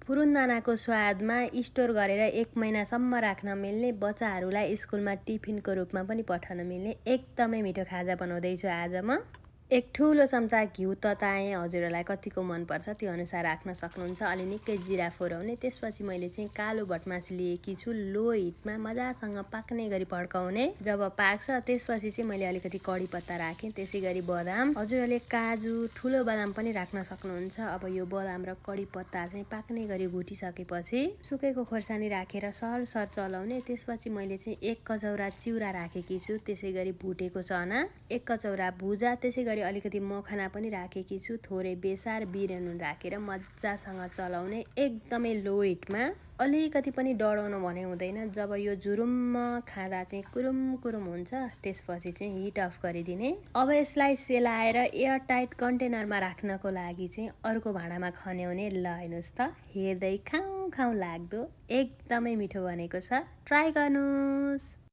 फुरुन्दानाको स्वादमा स्टोर गरेर 1 महिनासम्म राख्न मिल्ने, बच्चाहरूलाई स्कुलमा टिफिनको रूपमा पनि पठाउन मिल्ने एकदमै मिठो खाजा बनाउँदैछु आज म। एक ठुलो चम्चा घिउ तताएँ, हजुरहरूलाई कतिको मनपर्छ त्यो अनुसार राख्न सक्नुहुन्छ। अलि निकै जिरा फोराउने, त्यसपछि मैले चाहिँ कालो भटमास लिएकी छु। लो हिटमा मजासँग पाक्ने गरी पड्काउने। जब पाक्छ त्यसपछि चाहिँ मैले अलिकति कडी पत्ता राखेँ, त्यसै गरी बदाम, हजुरहरूले काजु, ठुलो बदाम पनि राख्न सक्नुहुन्छ। अब यो बदाम र कडी पत्ता चाहिँ पाक्ने गरी भुटिसकेपछि सुकेको खोर्सानी राखेर सरसर चलाउने। त्यसपछि मैले चाहिँ 1 कचौरा चिउरा राखेकी छु, त्यसै गरी भुटेको चना, 1 कचौरा भुजा, त्यसै गरी अलिकति मखना पनि राखेकी छु। थोरै बेसार, बिरे नुन राखेर मजासँग चलाउने एकदमै लो हिटमा। अलिकति पनि डढाउनु भने हुँदैन। जब यो जुरुम्म खाँदा चाहिँ कुरुम कुरुम हुन्छ त्यसपछि चाहिँ हिट अफ गरिदिने। अब यसलाई सेलाएर एयर टाइट कन्टेनरमा राख्नको लागि चाहिँ अर्को भाँडामा खन्याउने। ल हेर्नुहोस् त, हेर्दै खाउँ खाउँ लाग्दो एकदमै मिठो बनेको छ। ट्राई गर्नुहोस्।